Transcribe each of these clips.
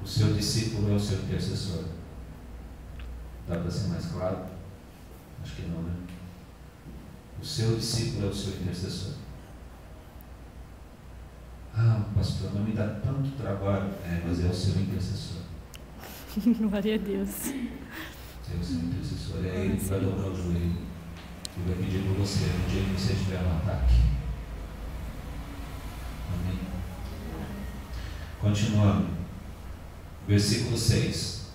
seu discípulo é o seu intercessor. Dá para ser mais claro? Acho que não, né? O seu discípulo é o seu intercessor. Ah, pastor, não me dá tanto trabalho. Mas é o seu intercessor. Glória a Deus. É o seu intercessor. É ele que vai dobrar o joelho e vai pedir por você no dia que você estiver no ataque. Amém? Continuando. Versículo 6.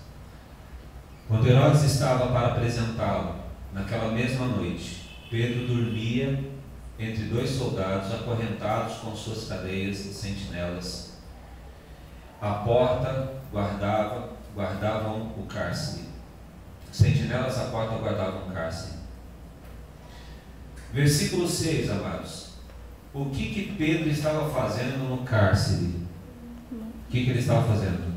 Quando Herodes estava para apresentá-lo, naquela mesma noite, Pedro dormia entre dois soldados acorrentados com suas cadeias e sentinelas. À porta guardavam o cárcere. Sentinelas à porta guardavam o cárcere. Versículo 6, amados. O que Pedro estava fazendo no cárcere? O que ele estava fazendo?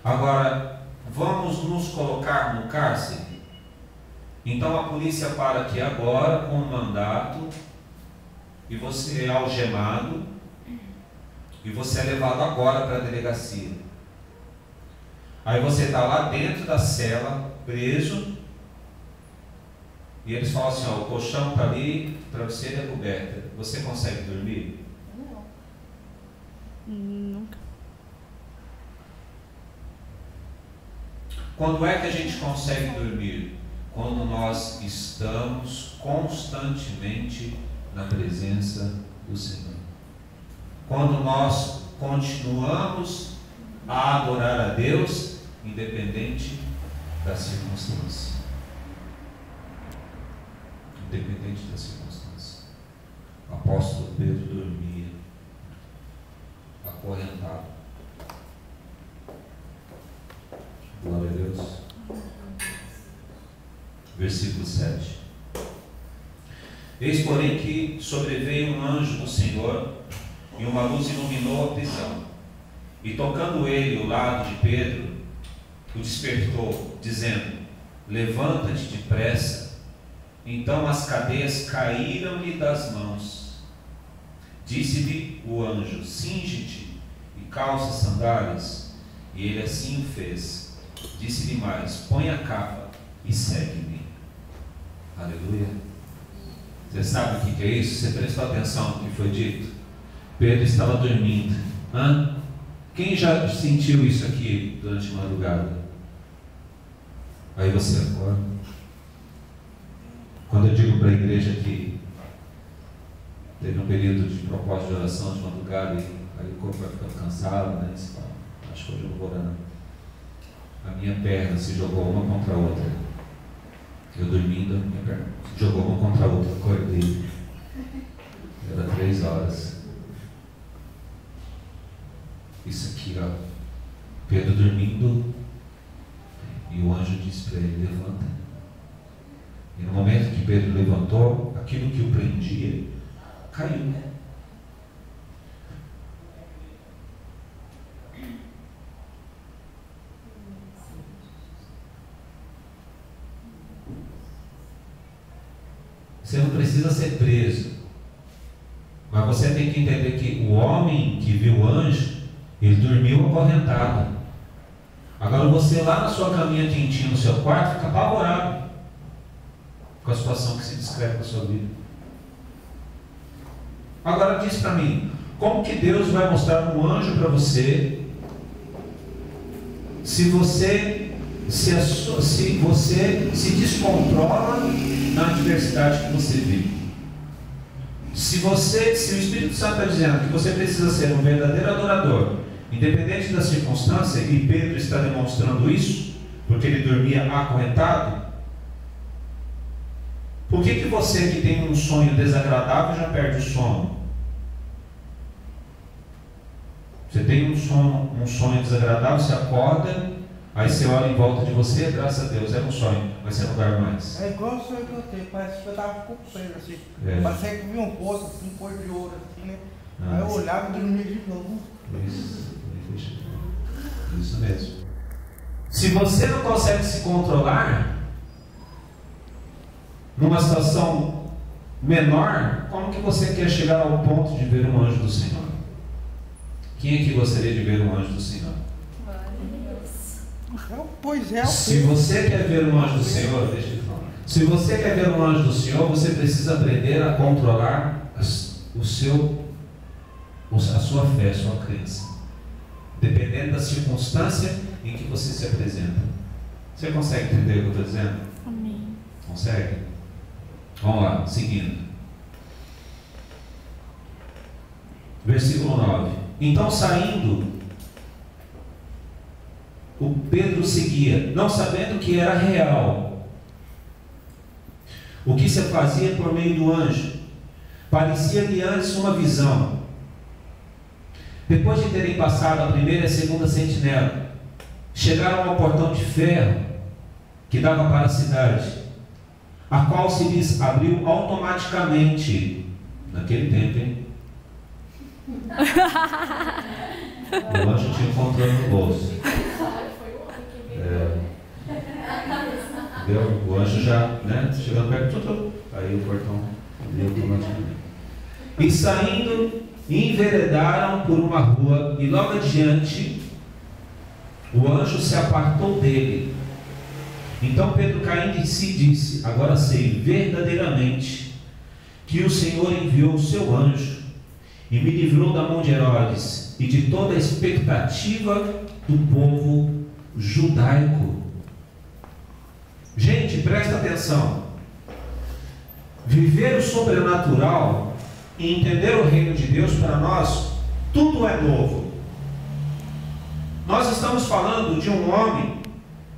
Agora, vamos nos colocar no cárcere? Então a polícia para aqui agora com um mandato, e você é algemado, e você é levado agora para a delegacia. Aí você está lá dentro da cela, preso, e eles falam assim, ó, o colchão está ali, travesseiro e a coberta. Você consegue dormir? Não. Nunca. Quando é que a gente consegue dormir? Quando nós estamos constantemente na presença do Senhor. Quando nós continuamos a adorar a Deus, independente da circunstância. Independente da circunstância. O apóstolo Pedro dormia, acorrentado. Glória a Deus. Versículo 7. Eis, porém, que sobreveio um anjo do Senhor, e uma luz iluminou a prisão. E tocando ele o lado de Pedro, o despertou, dizendo: levanta-te depressa. Então as cadeias caíram-lhe das mãos. Disse-lhe o anjo: cinge-te e calça sandálias. E ele assim o fez. Disse-lhe mais: põe a capa e segue-me. Aleluia. Você sabe o que é isso? Você prestou atenção no que foi dito? Pedro estava dormindo. Quem já sentiu isso aqui durante a madrugada? Aí você acorda. Quando eu digo para a igreja que teve um período de propósito de oração de madrugada, e aí o corpo vai ficando cansado, né? Você fala, acho que hoje eu não vou orar. A minha perna se jogou uma contra a outra. Eu dormindo, a minha perna se jogou uma contra a outra. Acordei. Era 3 horas. Isso aqui, ó. Pedro dormindo, e o anjo disse para ele: levanta. E no momento que Pedro levantou, aquilo que o prendia caiu. Você não precisa ser preso, mas você tem que entender que o homem que viu o anjo, ele dormiu acorrentado. Agora você lá na sua caminha quentinha no seu quarto fica apavorado com a situação que se descreve na sua vida. Agora diz para mim, como que Deus vai mostrar um anjo para você se você se descontrola na adversidade que você vive? Se o Espírito Santo está dizendo que você precisa ser um verdadeiro adorador, independente da circunstância, e Pedro está demonstrando isso, porque ele dormia acorrentado, por que você que tem um sonho desagradável já perde o sono? Você tem um sonho desagradável, você acorda, aí você olha em volta de você, graças a Deus, era um sonho, mas você não dorme mais. É igual o sonho que eu tenho, parece que eu estava com pena, assim. Parecia que eu vi um poço, assim, um cor de ouro, assim, né? Aí eu olhava e dormia de novo. Isso mesmo. Se você não consegue se controlar numa situação menor, como que você quer chegar ao ponto de ver um anjo do Senhor? Quem aqui gostaria de ver um anjo do Senhor? Pois é. Se você quer ver um anjo do Senhor, deixa eu falar. Se você quer ver um anjo do Senhor, você precisa aprender a controlar a sua fé, a sua crença. Dependendo da circunstância em que você se apresenta. Você consegue entender o que eu estou dizendo? Amém. Consegue? Vamos lá, seguindo. Versículo 9. Então, saindo, o Pedro seguia, não sabendo que era real o que se fazia por meio do anjo. Parecia-lhe antes uma visão. Depois de terem passado a primeira e a segunda sentinela, chegaram ao portão de ferro que dava para a cidade, a qual se lhes abriu automaticamente. Naquele tempo, hein? O anjo tinha um controle no bolso. Entendeu? O anjo já, né? Chegando perto, aí o portão abriu automaticamente. E saindo, enveredaram por uma rua, e logo adiante o anjo se apartou dele. Então Pedro, caindo em si, disse: agora sei verdadeiramente que o Senhor enviou o seu anjo e me livrou da mão de Herodes e de toda a expectativa do povo judaico. Gente, presta atenção. Viver o sobrenatural e entender o reino de Deus, para nós, tudo é novo. Nós estamos falando de um homem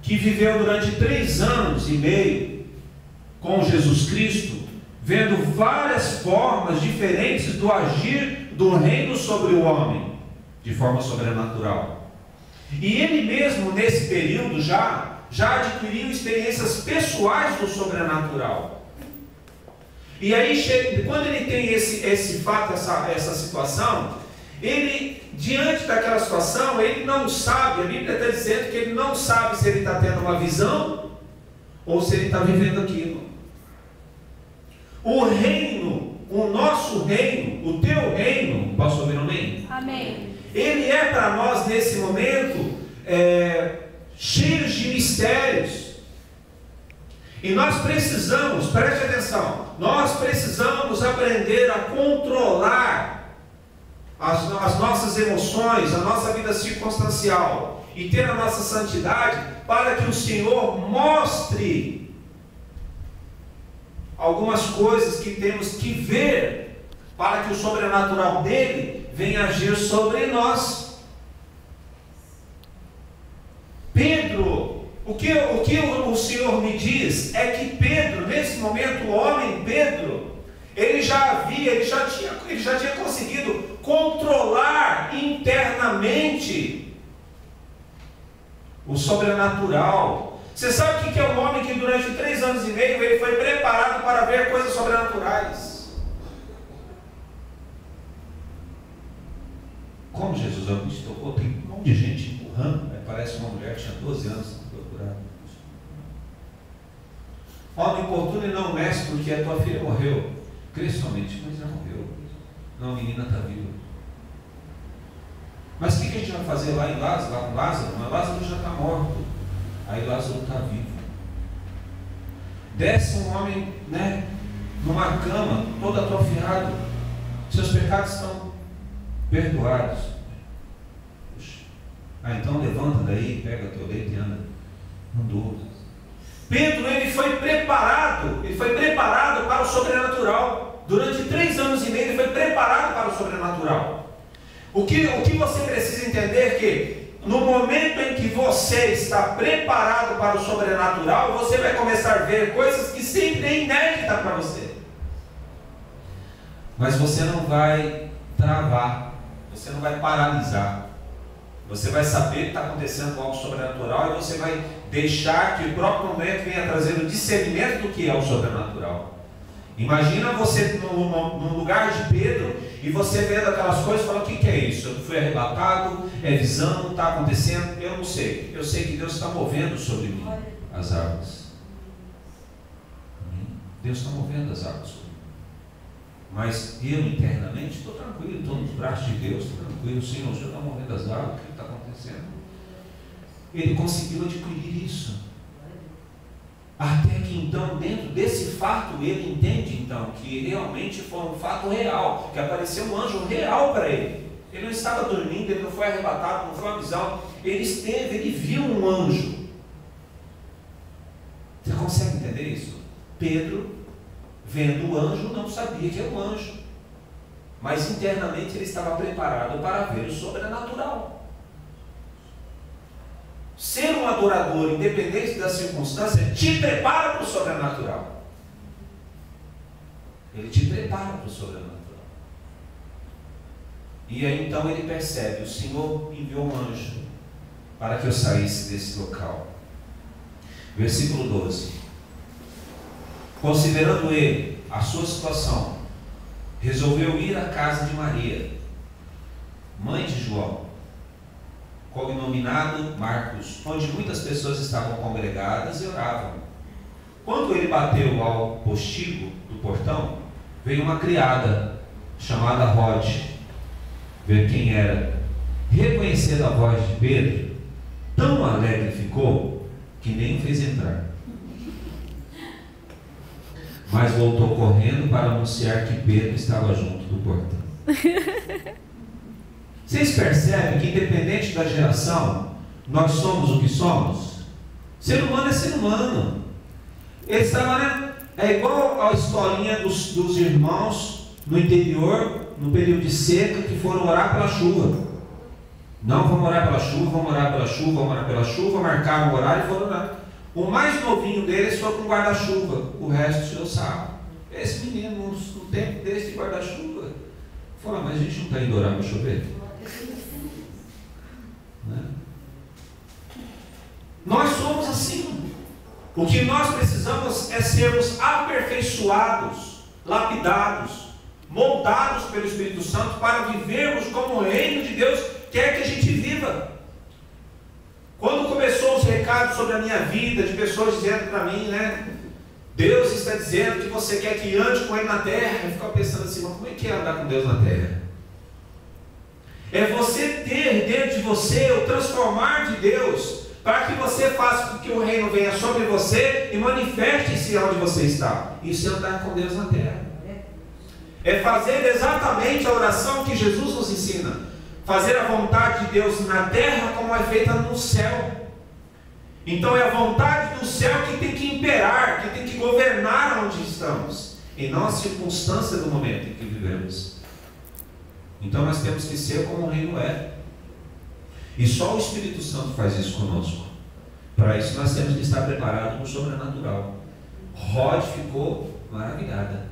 que viveu durante 3 anos e meio com Jesus Cristo, vendo várias formas diferentes do agir do reino sobre o homem, de forma sobrenatural. E ele mesmo, nesse período, já adquiriu experiências pessoais do sobrenatural. E aí, quando ele tem esse fato, essa situação, ele, diante daquela situação, ele não sabe, a Bíblia está dizendo que ele não sabe se ele está tendo uma visão ou se ele está vivendo aquilo. O reino, o nosso reino, o teu reino, posso ouvir um amém? Amém. Ele é para nós nesse momento cheio de mistérios. E nós precisamos, preste atenção, nós precisamos aprender a controlar as nossas emoções, a nossa vida circunstancial e ter a nossa santidade para que o Senhor mostre algumas coisas que temos que ver para que o sobrenatural dele venha agir sobre nós. Pedro, o que o Senhor me diz é que Pedro, nesse momento, o homem Pedro, ele já tinha conseguido controlar internamente o sobrenatural. Você sabe o que é um homem que durante 3 anos e meio ele foi preparado para ver coisas sobrenaturais? Como Jesus tocou, tem um monte de gente empurrando, parece uma mulher que tinha 12 anos. Homem importuno e não mestre, porque a tua filha morreu. Crê somente, mas já morreu. Não, a menina está viva. Mas o que a gente vai fazer lá em Lázaro? Lá com Lázaro? Mas Lázaro já está morto. Aí Lázaro está vivo. Desce um homem, numa cama, todo atrofiado. Seus pecados estão perdoados. Puxa. Então levanta daí, pega teu leito e anda. Andou. Pedro, ele foi preparado para o sobrenatural. Durante 3 anos e meio ele foi preparado para o sobrenatural. O que você precisa entender é que no momento em que você está preparado para o sobrenatural, você vai começar a ver coisas que sempre é inédita para você. Mas você não vai travar, você não vai paralisar. Você vai saber que está acontecendo algo sobrenatural e você vai deixar que o próprio momento venha trazer o discernimento do que é o sobrenatural. Imagina você no lugar de Pedro e você vendo aquelas coisas e falando: o que é isso? Eu fui arrebatado, é visão, está acontecendo? Eu não sei. Eu sei que Deus está movendo sobre mim as águas. Deus está movendo as águas sobre mim. Mas eu internamente estou tranquilo, estou nos braços de Deus, estou tranquilo. Sim, o Senhor está movendo as águas, o que está acontecendo? ele conseguiu adquirir isso. Até que então, dentro desse fato, ele entende então que realmente foi um fato real, que apareceu um anjo real para ele. Ele não estava dormindo, ele não foi arrebatado, não foi uma visão. Ele esteve, ele viu um anjo. Você consegue entender isso? Pedro, vendo o anjo, não sabia que era um anjo. Mas internamente ele estava preparado para ver o sobrenatural. Ser um adorador, independente da circunstância, te prepara para o sobrenatural. Ele te prepara para o sobrenatural. E aí então ele percebe: o Senhor enviou um anjo para que eu saísse desse local. Versículo 12. Considerando ele a sua situação, resolveu ir à casa de Maria, mãe de João, cognominado Marcos, onde muitas pessoas estavam congregadas e oravam. Quando ele bateu ao postigo do portão, veio uma criada chamada Rod ver quem era. Reconhecendo a voz de Pedro, tão alegre ficou que nem o fez entrar, mas voltou correndo para anunciar que Pedro estava junto do portão. Vocês percebem que, independente da geração, nós somos o que somos? Ser humano é ser humano. Ele estava, né? É igual a historinha dos irmãos no interior, no período de seca, que foram orar pela chuva. Não, vamos orar pela chuva, vamos orar pela chuva, vamos orar pela chuva, marcaram o horário e foram orar. O mais novinho deles foi com guarda-chuva, o resto tirou sarro. Esse menino, no tempo desse de guarda-chuva, falou: mas a gente não está indo orar para chover? Né? Nós somos assim. O que nós precisamos é sermos aperfeiçoados, lapidados, moldados pelo Espírito Santo para vivermos como o reino de Deus quer que a gente viva. Quando começou os recados sobre a minha vida, de pessoas dizendo para mim, né, Deus está dizendo que você quer que ande com Ele na terra, eu ficava pensando assim: mas como é que é andar com Deus na terra? É você ter dentro de você o transformar de Deus, para que você faça com que o reino venha sobre você e manifeste-se onde você está. Isso é andar com Deus na terra. É fazer exatamente a oração que Jesus nos ensina. Fazer a vontade de Deus na terra como é feita no céu. Então é a vontade do céu que tem que imperar, que tem que governar onde estamos, e não a circunstância do momento em que vivemos. Então nós temos que ser como o reino é. E só o Espírito Santo faz isso conosco. Para isso nós temos que estar preparados no sobrenatural. Rod ficou maravilhada.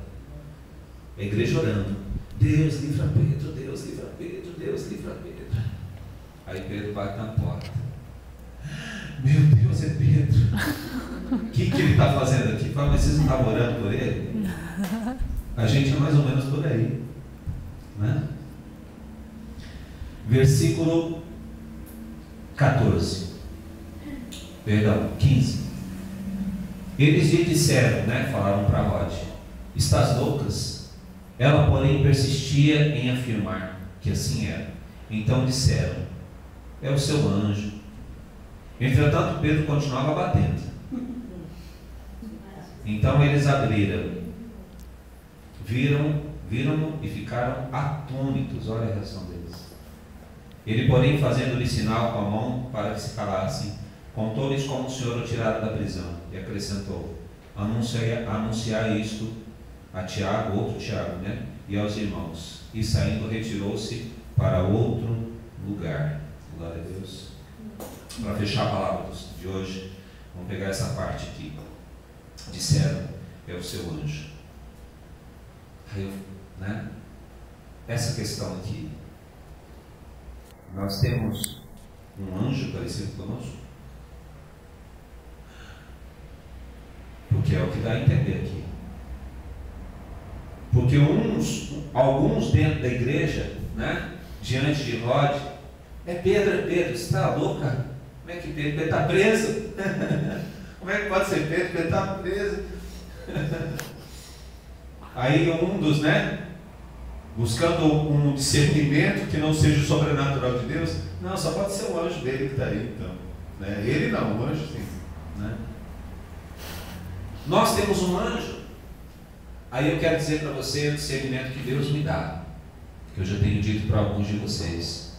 A igreja orando: Deus livra Pedro, Deus livra Pedro, Deus livra Pedro. Aí Pedro bate na porta: meu Deus, é Pedro. O que ele está fazendo aqui? Fala: mas vocês não estavam orando por ele? A gente é mais ou menos por aí, né? Versículo 14. Perdão, 15. Eles lhe disseram, né? Falaram para Rod: estás loucas? Ela, porém, persistia em afirmar que assim era. Então disseram: é o seu anjo. Entretanto, Pedro continuava batendo. Então eles abriram, viram-no e ficaram atônitos. Olha a reação deles. Ele, porém, fazendo-lhe sinal com a mão para que se calassem, contou-lhes como o Senhor o tirara da prisão, e acrescentou: anunciar isto a Tiago, outro Tiago, né? E aos irmãos. E saindo, retirou-se para outro lugar. Glória a Deus. Para fechar a palavra de hoje, vamos pegar essa parte aqui. Disseram: é o seu anjo. Aí, né? Essa questão aqui, nós temos um anjo parecido conosco? Porque é o que dá a entender aqui. Porque alguns dentro da igreja, né, diante de Rod: é Pedro, você está louco, cara? Como é que Pedro está preso? Como é que pode ser Pedro? Pedro está preso. Aí um dos, né, buscando um discernimento que não seja o sobrenatural de Deus: não, só pode ser o anjo dele que está aí, então. Né? Ele não, o anjo sim. Né? Nós temos um anjo. Aí eu quero dizer para você o discernimento que Deus me dá, que eu já tenho dito para alguns de vocês.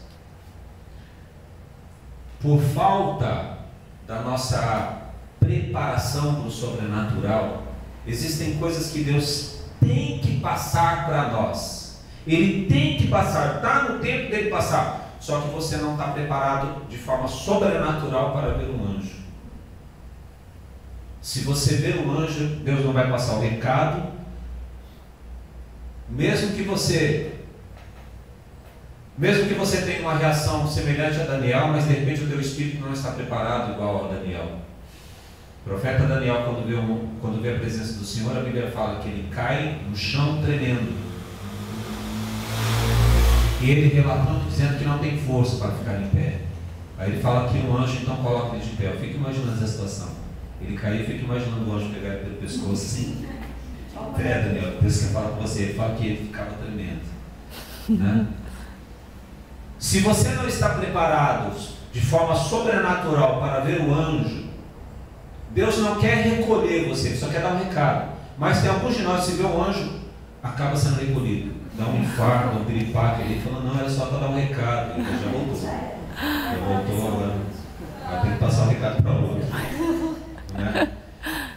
Por falta da nossa preparação para o sobrenatural, existem coisas que Deus tem que passar para nós. Ele tem que passar, está no tempo dele passar. Só que você não está preparado de forma sobrenatural para ver um anjo. Se você ver um anjo, Deus não vai passar o recado. Mesmo que você tenha uma reação semelhante a Daniel, mas de repente o teu espírito não está preparado igual a Daniel. O profeta Daniel, quando vê a presença do Senhor, a Bíblia fala que ele cai no chão tremendo. E ele relatando, dizendo que não tem força para ficar em pé. Aí ele fala que um anjo então coloca ele de pé. Eu fico imaginando essa situação. Ele caiu e fica imaginando o anjo pegar ele pelo pescoço assim. Daniel, Deus quer falar com você. Ele fala que ele ficava tremendo. Né? Se você não está preparado de forma sobrenatural para ver o anjo, Deus não quer recolher você, só quer dar um recado. Mas tem alguns de nós, se vê um anjo, acaba sendo recolhido. Dá um infarto, um piripaque ali, falando, não, era só para dar um recado. Ele já voltou. Já voltou agora. Vai ter que passar o recado para o outro. Né?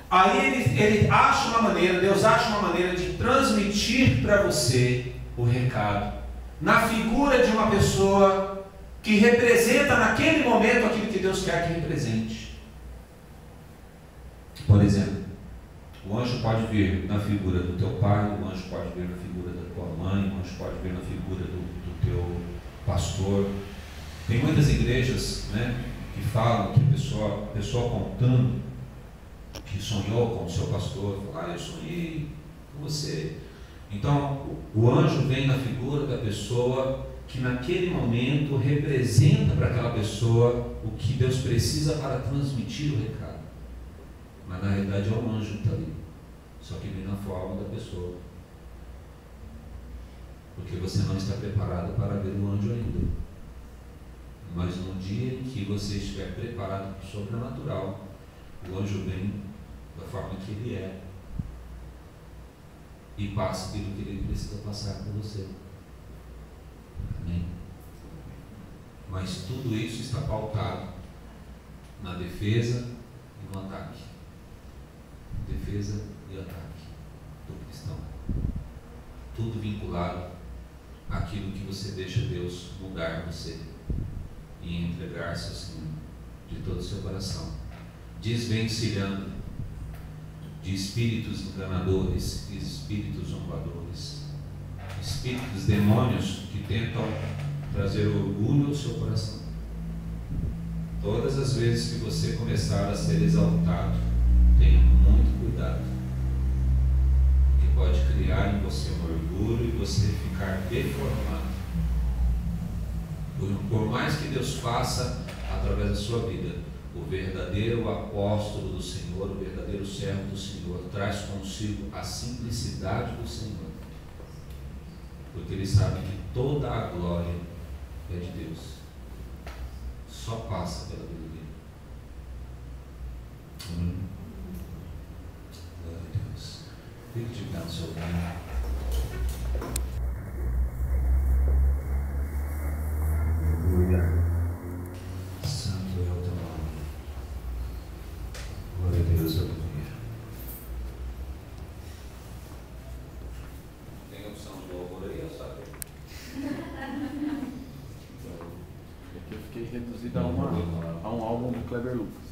Aí ele acha uma maneira, Deus acha uma maneira de transmitir para você o recado, na figura de uma pessoa que representa naquele momento aquilo que Deus quer que represente. Por exemplo, o anjo pode vir na figura do teu pai, o anjo pode vir na figura da tua mãe, o anjo pode vir na figura do teu pastor. Tem muitas igrejas, né, que falam que a pessoa contando que sonhou com o seu pastor, fala, eu sonhei com você. Então, o anjo vem na figura da pessoa que naquele momento representa para aquela pessoa o que Deus precisa para transmitir o recado. Mas na realidade é um anjo que está ali, só que vem na forma da pessoa. Porque você não está preparado para ver o anjo ainda. Mas no dia em que você estiver preparado para o sobrenatural, o anjo vem da forma que ele é e passa aquilo que ele precisa passar para você. Amém? Mas tudo isso está pautado na defesa e no ataque. Defesa e ataque do cristão. Tudo vinculado àquilo que você deixa Deus mudar você e entregar-se assim de todo o seu coração, desvencilhando de espíritos enganadores, espíritos zombadores, espíritos demônios que tentam trazer orgulho ao seu coração. Todas as vezes que você começar a ser exaltado, tenha muito cuidado, porque pode criar em você um orgulho e você ficar deformado. Por mais que Deus faça através da sua vida, o verdadeiro apóstolo do Senhor, o verdadeiro servo do Senhor, traz consigo a simplicidade do Senhor, porque ele sabe que toda a glória é de Deus, só passa pela vida dele. Glória a Deus. Fique de pé no seu lugar. Aleluia. Santo é o teu nome. Glória a Deus, aleluia. Tem opção de louvor aí, sabe? Aqui eu fiquei reduzido a um álbum do Kleber Lucas.